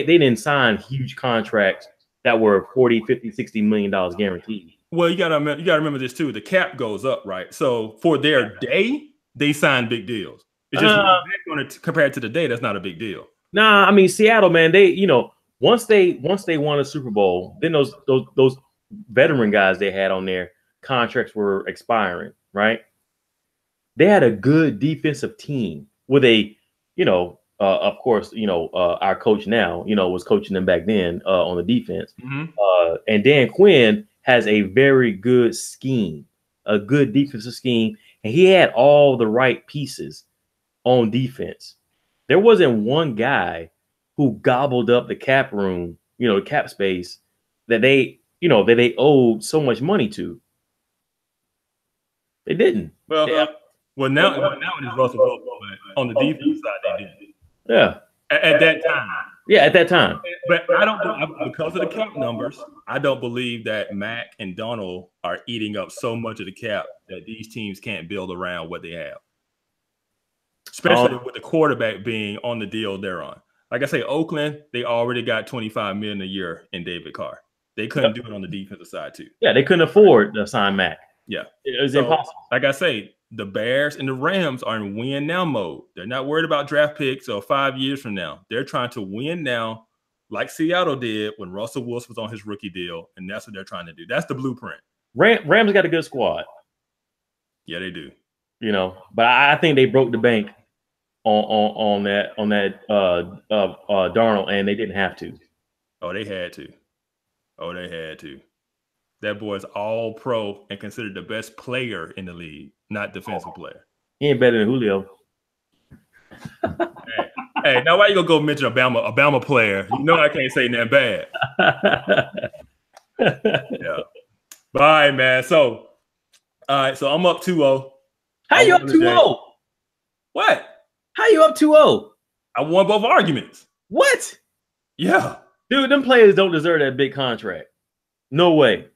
didn't sign huge contracts that were 40, 50, 60 million dollars guaranteed. Well, you gotta remember this too. The cap goes up, right? So for their day, they sign big deals. It's just compared to the day, that's not a big deal. Nah, I mean Seattle, man. They, once they won a Super Bowl, then those veteran guys they had on their contracts were expiring, right? They had a good defensive team with a, of course, our coach now, was coaching them back then on the defense. Mm-hmm. And Dan Quinn has a very good scheme, a good defensive scheme, and he had all the right pieces on defense. There wasn't one guy who gobbled up the cap room, cap space that they owed so much money to. They didn't. Well, Well, now it is Russell Wilson, but on the defense side, they did. Yeah. At that time. Yeah, at that time. But because of the cap numbers, I don't believe that Mack and Donald are eating up so much of the cap that these teams can't build around what they have. Especially with the quarterback being on the deal they're on. Like I say, Oakland, they already got $25 million a year in David Carr. They couldn't do it on the defensive side too. Yeah, they couldn't afford to sign Mack. Yeah. It was impossible. Like I say, the Bears and the Rams are in win now mode. They're not worried about draft picks or 5 years from now. They're trying to win now, like Seattle did when Russell Wilson was on his rookie deal, and that's what they're trying to do. That's the blueprint. Rams got a good squad. Yeah, they do. You know, but I think they broke the bank on that Darnold, and they didn't have to. Oh, they had to. That boy's all pro and considered the best player in the league, not defensive player. He ain't better than Julio. Hey, now why you gonna go mention Alabama player? You know I can't say nothing bad. Yeah. But all right, man. So, all right, so I'm up 2-0. How you up 2-0? What? How you up 2-0? I won both arguments. What? Yeah. Dude, them players don't deserve that big contract. No way.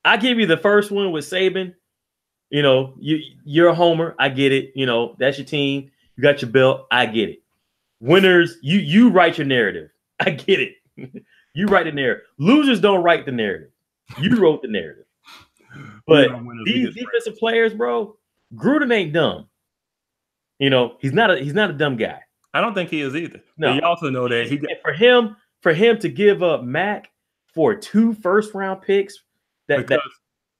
I give you the first one with Saban. You know, you're a homer. I get it. You know, that's your team. You got your belt. I get it. Winners, you write your narrative. I get it. You write the narrative. Losers don't write the narrative. You wrote the narrative. But these defensive players, bro, Gruden ain't dumb. You know, he's not a dumb guy. I don't think he is either. No. But you also know that he got, for him to give up Mack for 2 first-round picks,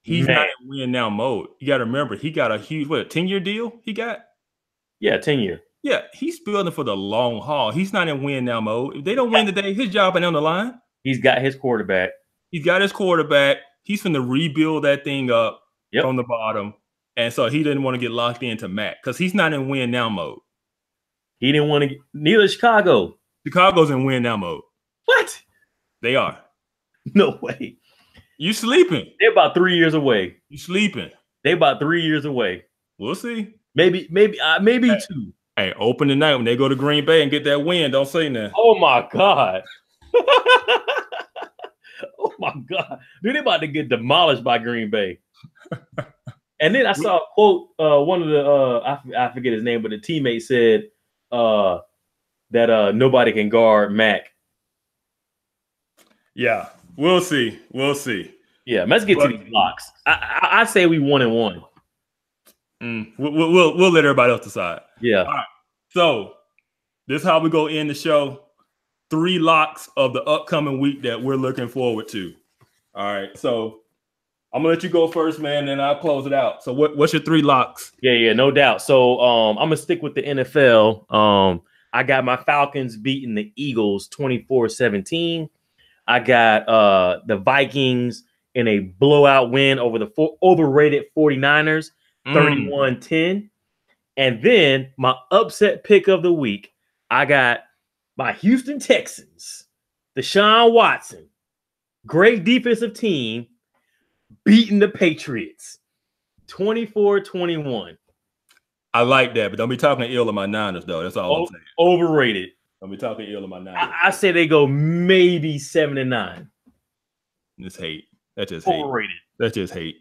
he's not in win now mode. You got to remember, he got a huge 10-year deal. He got 10-year. Yeah, he's building for the long haul. He's not in win now mode. If they don't win today, his job ain't on the line. He's got his quarterback. He's going to rebuild that thing up from the bottom. And so he didn't want to get locked into Mack because he's not in win now mode. He didn't want to – neither Chicago. Chicago's in win now mode. What? They are. No way. You sleeping. They're about 3 years away. You sleeping. They're about 3 years away. We'll see. Maybe 2. Hey, open tonight when they go to Green Bay and get that win. Don't say nothing. Oh, my God. Oh, my God. Dude, they're about to get demolished by Green Bay. And then I saw a quote, one of the, I forget his name, but the teammate said that nobody can guard Mack. Yeah, we'll see. We'll see. Yeah, let's get to these blocks. I say we 1-1. We'll let everybody else decide. Yeah. All right. So this is how we go in the show. 3 locks of the upcoming week that we're looking forward to. All right. So I'm gonna let you go first, man, and I'll close it out. So what's your 3 locks? Yeah, no doubt. So I'm gonna stick with the NFL. I got my Falcons beating the Eagles 24-17. I got the Vikings in a blowout win over the overrated 49ers, 31-10. And then my upset pick of the week, I got my Houston Texans, Deshaun Watson, great defensive team, beating the Patriots 24-21. I like that, but don't be talking ill of my Niners, though. That's all I'm saying. Overrated. Don't be talking ill of my Niners. I say they go maybe 7-9. It's hate. That's just overrated. Hate. That's just hate.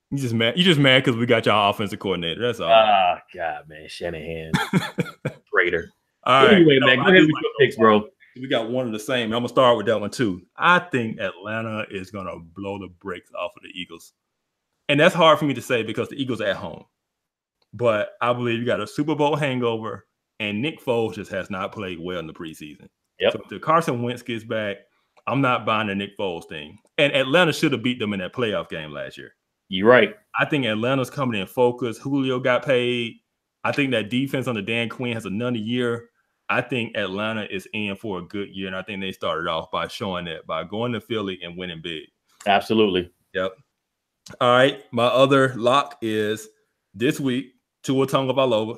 You just mad because we got y'all offensive coordinator. That's all. Ah, God, man, Shanahan, traitor. All right. Anyway, man, go ahead with your picks, bro. We got one of the same. I'm gonna start with that one too. I think Atlanta is gonna blow the brakes off of the Eagles, and that's hard for me to say because the Eagles are at home. But I believe you got a Super Bowl hangover, and Nick Foles just has not played well in the preseason. Yep. So if the Carson Wentz gets back, I'm not buying the Nick Foles thing. And Atlanta should have beat them in that playoff game last year. You're right. I think Atlanta's coming in focus. Julio got paid. I think that defense under Dan Quinn has another year. I think Atlanta is in for a good year, and I think they started off by showing that by going to Philly and winning big. Absolutely. Yep. All right. My other lock is this week, Tua Tagovailoa,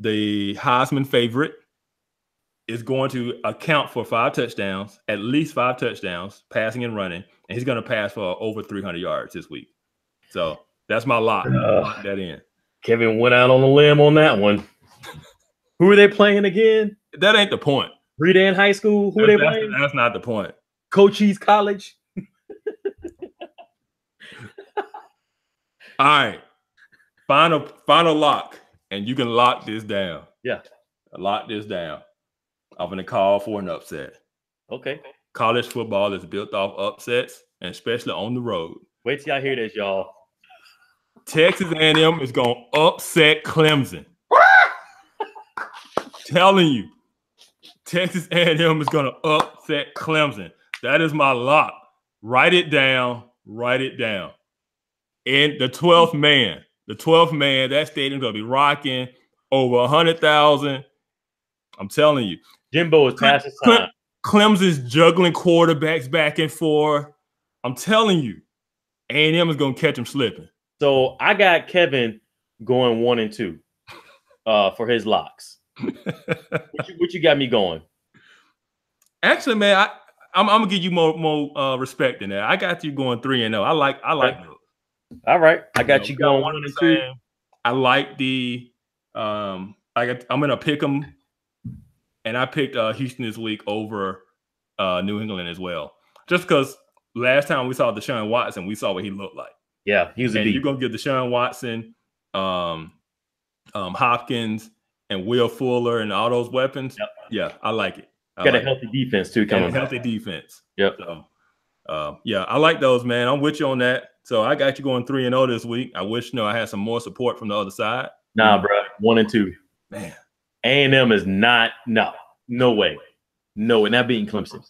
the Heisman favorite, is going to account for 5 touchdowns, at least 5 touchdowns, passing and running, and he's going to pass for over 300 yards this week. So that's my lock. Lock that in. Kevin went out on a limb on that one. Who are they playing again? That ain't the point. Redan High School. Who are they playing? That's not the point. Cochise College. All right. Final lock. And you can lock this down. Yeah. Lock this down. I'm going to call for an upset. Okay. College football is built off upsets, and especially on the road. Wait till y'all hear this, y'all. Texas A&M is going to upset Clemson. Telling you. Texas A&M is going to upset Clemson. That is my lock. Write it down. Write it down. And the 12th man, that stadium's going to be rocking over 100,000. I'm telling you. Jimbo is past his time. Clemson's juggling quarterbacks back and forth. I'm telling you, A&M is going to catch him slipping. So I got Kevin going 1-2 for his locks. what you got me going? Actually, man, I'm gonna give you more respect than that. I got you going 3-0. I like those. All right, I got you going 1-2. I like the I'm gonna pick them, and I picked Houston this week over New England as well, just because last time we saw Deshaun Watson, we saw what he looked like. Yeah, he was a beast. You're gonna give Deshaun Watson, Hopkins, and Will Fuller, and all those weapons. Yep. Yeah, I like it. Got a healthy defense too coming. Healthy defense. Yep. So, yeah, I like those, man. I'm with you on that. So I got you going 3-0 this week. I wish I had some more support from the other side. Nah, bro, 1-2. Man, A&M is not. No way. No, not beating Clemson.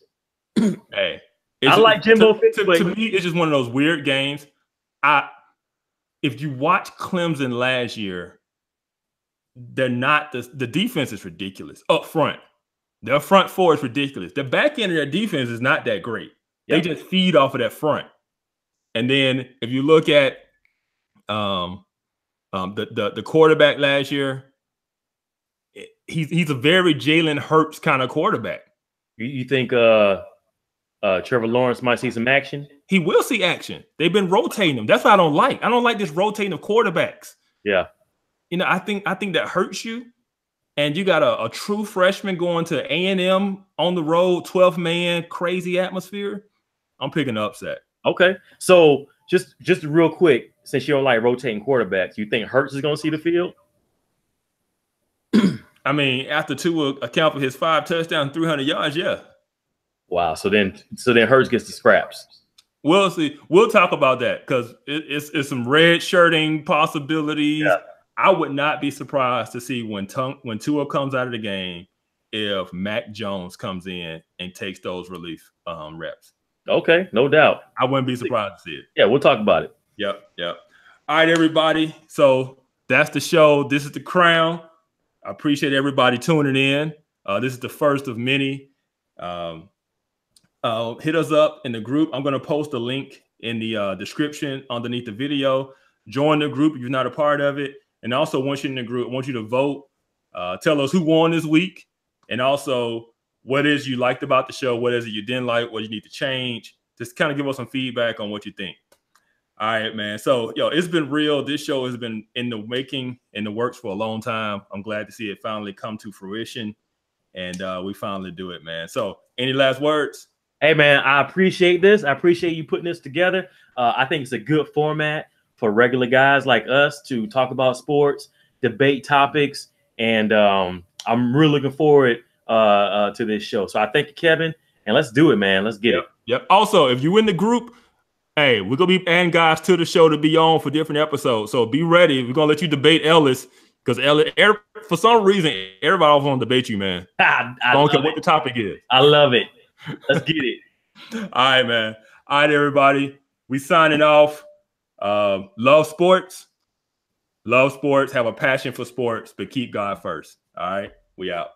Hey, I like Jimbo. To me, it's just one of those weird games. If you watch Clemson last year, they're not the defense is ridiculous up front. Their front four is ridiculous. The back end of their defense is not that great. Yep. They just feed off of that front. And then if you look at the quarterback last year, he's a very Jalen Hurts kind of quarterback. You think Trevor Lawrence might see some action? He will see action. They've been rotating him. That's what I don't like. I don't like this rotating of quarterbacks. Yeah. I think that hurts you. And you got a true freshman going to A&M on the road, 12th man, crazy atmosphere. I'm picking upset. Okay. So just real quick, since you don't like rotating quarterbacks, you think Hurts is going to see the field? I mean, after Tua account for his 5 touchdowns, 300 yards, yeah. Wow. So then Hurts gets the scraps. We'll see. We'll talk about that because it's some red shirting possibilities. Yeah. I would not be surprised to see when Tua comes out of the game if Mack Jones comes in and takes those relief reps. Okay, no doubt. I wouldn't be surprised to see it. Yeah, we'll talk about it. Yep. All right, everybody. So that's the show. This is The Crown. I appreciate everybody tuning in. This is the first of many. Hit us up in the group. I'm going to post a link in the description underneath the video. Join the group if you're not a part of it. And also, once you're in the group, I want you to vote. Tell us who won this week. And also, what is you liked about the show? What is it you didn't like? What you need to change? Just kind of give us some feedback on what you think. All right, man. So, it's been real. This show has been in the making, in the works for a long time. I'm glad to see it finally come to fruition. And we finally do it, man. So, any last words? Hey, man, I appreciate this. I appreciate you putting this together. I think it's a good format for regular guys like us to talk about sports, debate topics, and I'm really looking forward to this show. So I thank you, Kevin, and let's do it, man. Let's get it. Yep. Also, if you're in the group, hey, we're going to be adding guys to the show to be on for different episodes. So be ready. We're going to let you debate Ellis because Ellis, for some reason, everybody else want to debate you, man. I don't care what the topic is. I love it. Let's get it. All right, man. All right, everybody. We signing off. Love sports. Have a passion for sports, but keep God first. All right, we out.